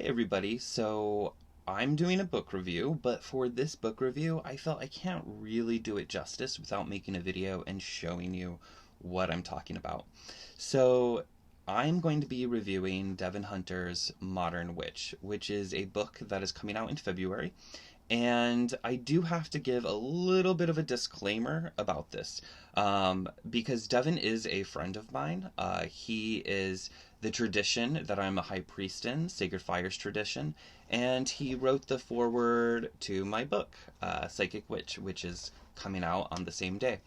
everybody. So I'm doing a book review, but for this book review, I felt I can't really do it justice without making a video and showing you what I'm talking about. So I'm going to be reviewing Devin Hunter's Modern Witch, which is a book that is coming out in February. And I do have to give a little bit of a disclaimer about this, because Devin is a friend of mine. He is the tradition that I'm a high priest in, Sacred Fires tradition, and he wrote the foreword to my book, Psychic Witch, which is coming out on the same day.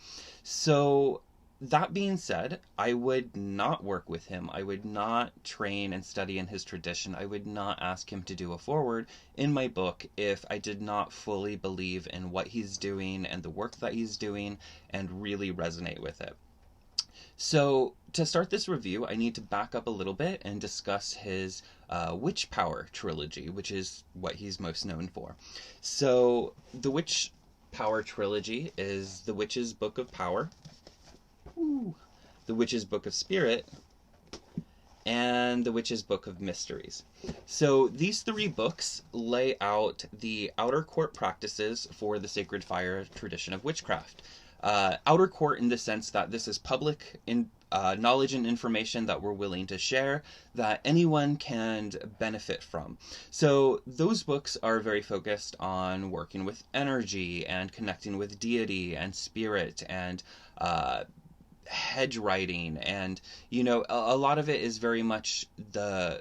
So that being said, I would not work with him. I would not train and study in his tradition. I would not ask him to do a foreword in my book if I did not fully believe in what he's doing and the work that he's doing and really resonate with it. So to start this review, I need to back up a little bit and discuss his Witch Power trilogy, which is what he's most known for. So the Witch Power trilogy is The Witch's Book of Power, The Witch's Book of Spirit, and The Witch's Book of Mysteries. So these three books lay out the outer court practices for the Sacred Fire tradition of witchcraft. Outer court in the sense that this is public knowledge and information that we're willing to share, that anyone can benefit from. So those books are very focused on working with energy and connecting with deity and spirit and hedge writing, and a lot of it is very much the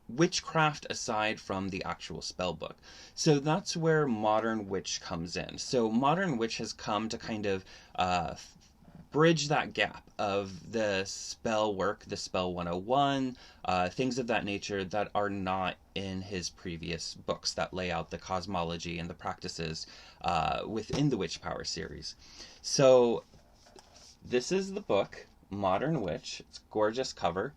witchcraft aside from the actual spell book. So that's where Modern Witch comes in. So Modern Witch has come to kind of bridge that gap of the spell work, the spell 101, things of that nature that are not in his previous books that lay out the cosmology and the practices within the Witch Power series. So this is the book, Modern Witch. It's a gorgeous cover.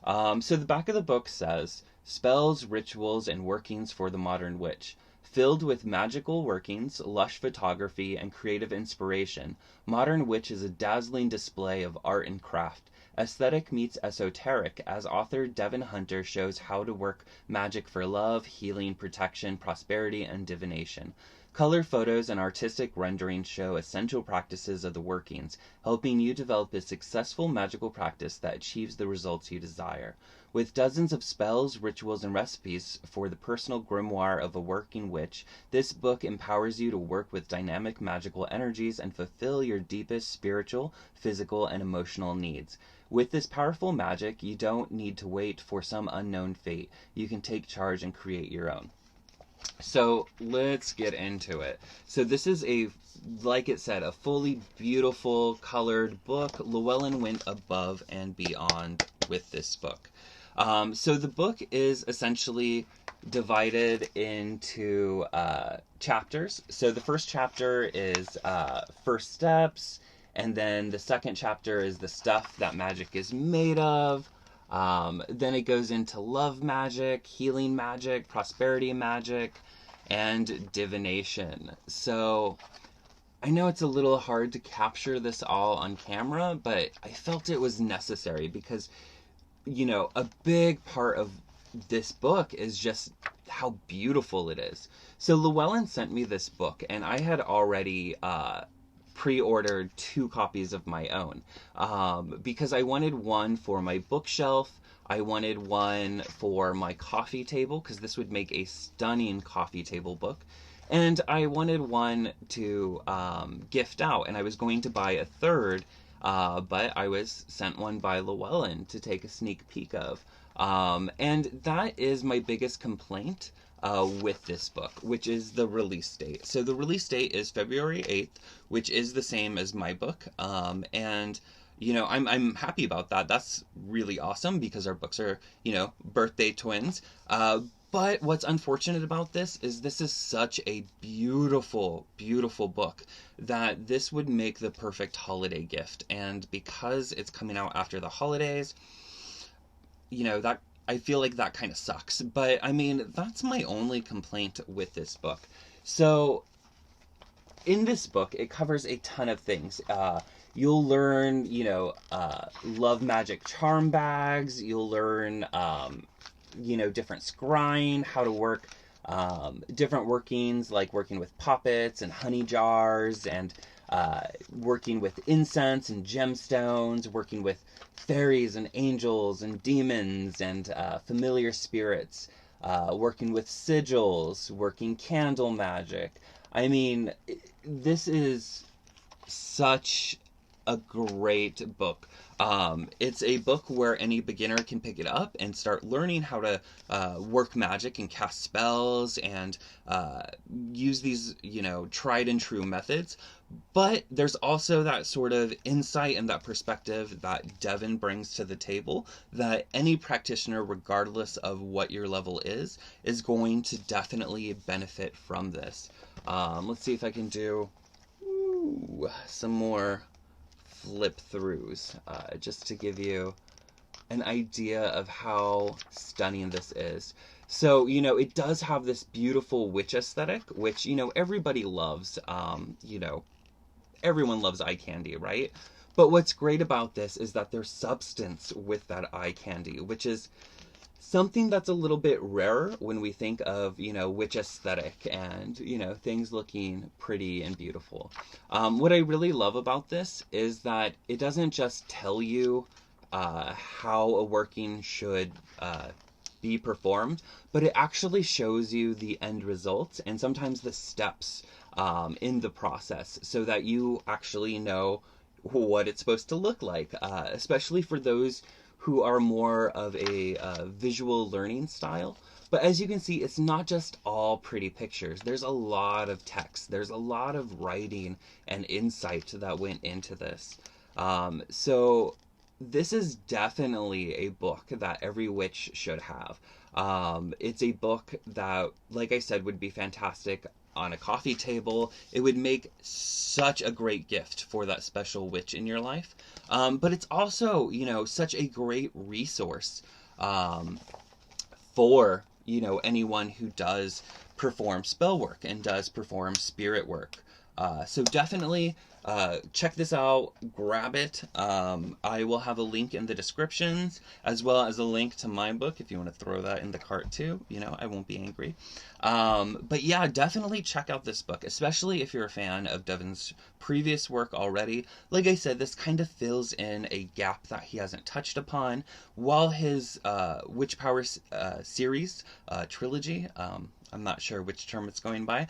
So the back of the book says, Spells, Rituals, and Workings for the Modern Witch. Filled with magical workings, lush photography, and creative inspiration, Modern Witch is a dazzling display of art and craft. Aesthetic meets esoteric, as author Devin Hunter shows how to work magic for love, healing, protection, prosperity, and divination. Color photos and artistic renderings show essential practices of the workings, helping you develop a successful magical practice that achieves the results you desire. With dozens of spells, rituals, and recipes for the personal grimoire of a working witch, this book empowers you to work with dynamic magical energies and fulfill your deepest spiritual, physical, and emotional needs. With this powerful magic, you don't need to wait for some unknown fate. You can take charge and create your own. So let's get into it. So this is like it said, a fully beautiful colored book. Llewellyn went above and beyond with this book. So the book is essentially divided into chapters. So the first chapter is first steps, and then the second chapter is the stuff that magic is made of. Then it goes into love magic, healing magic, prosperity magic, and divination. So I know it's a little hard to capture this all on camera, but I felt it was necessary because, a big part of this book is just how beautiful it is. So Llewellyn sent me this book, and I had already pre-ordered 2 copies of my own because I wanted one for my bookshelf. I wanted one for my coffee table because this would make a stunning coffee table book, and I wanted one to gift out, and I was going to buy a third, but I was sent one by Llewellyn to take a sneak peek of, and that is my biggest complaint with this book, which is the release date. So the release date is February 8th, which is the same as my book, and I'm happy about that. That's really awesome because our books are, birthday twins. But what's unfortunate about this is such a beautiful, beautiful book that this would make the perfect holiday gift. And because it's coming out after the holidays, that I feel like that kind of sucks. But I mean, that's my only complaint with this book. So in this book, it covers a ton of things. You'll learn, love magic charm bags. You'll learn different scrying, how to work different workings, like working with puppets and honey jars, and working with incense and gemstones, working with fairies and angels and demons and familiar spirits, working with sigils, working candle magic. I mean, this is such a great book. It's a book where any beginner can pick it up and start learning how to work magic and cast spells and use these, tried and true methods. But there's also that sort of insight and that perspective that Devin brings to the table that any practitioner, regardless of what your level is going to definitely benefit from this. Let's see if I can do some more flip throughs, just to give you an idea of how stunning this is. So, it does have this beautiful witch aesthetic, which, everybody loves. Everyone loves eye candy, right? But what's great about this is that there's substance with that eye candy, which is something that's a little bit rarer when we think of, witch aesthetic and, things looking pretty and beautiful. What I really love about this is that it doesn't just tell you how a working should be performed, but it actually shows you the end results and sometimes the steps in the process so that you actually know what it's supposed to look like, especially for those who are more of a visual learning style. But as you can see, it's not just all pretty pictures. There's a lot of text. There's a lot of writing and insight that went into this. So this is definitely a book that every witch should have. It's a book that, like I said, would be fantastic on a coffee table. It would make such a great gift for that special witch in your life. But it's also, such a great resource for, anyone who does perform spell work and does perform spirit work. So definitely check this out, grab it. I will have a link in the descriptions, as well as a link to my book if you want to throw that in the cart too. I won't be angry. But yeah, definitely check out this book, especially if you're a fan of Devin's previous work already. Like I said, this kind of fills in a gap that he hasn't touched upon, while his Witch Power series, Trilogy, I'm not sure which term it's going by,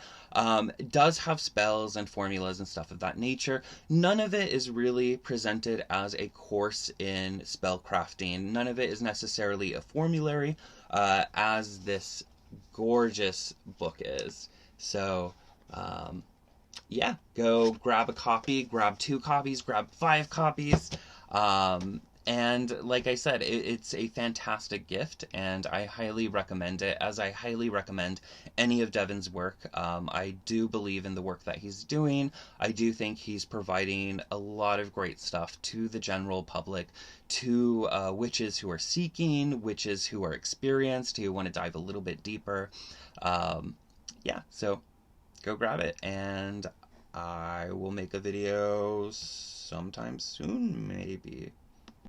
does have spells and formulas and stuff of that nature. None of it is really presented as a course in spell crafting. None of it is necessarily a formulary, as this gorgeous book is. So, yeah, go grab a copy, grab 2 copies, grab 5 copies. And like I said, it's a fantastic gift, and I highly recommend it, as I highly recommend any of Devin's work. I do believe in the work that he's doing. I do think he's providing a lot of great stuff to the general public, to witches who are seeking, witches who are experienced, who want to dive a little bit deeper. Yeah, so go grab it, and I will make a video sometime soon, maybe.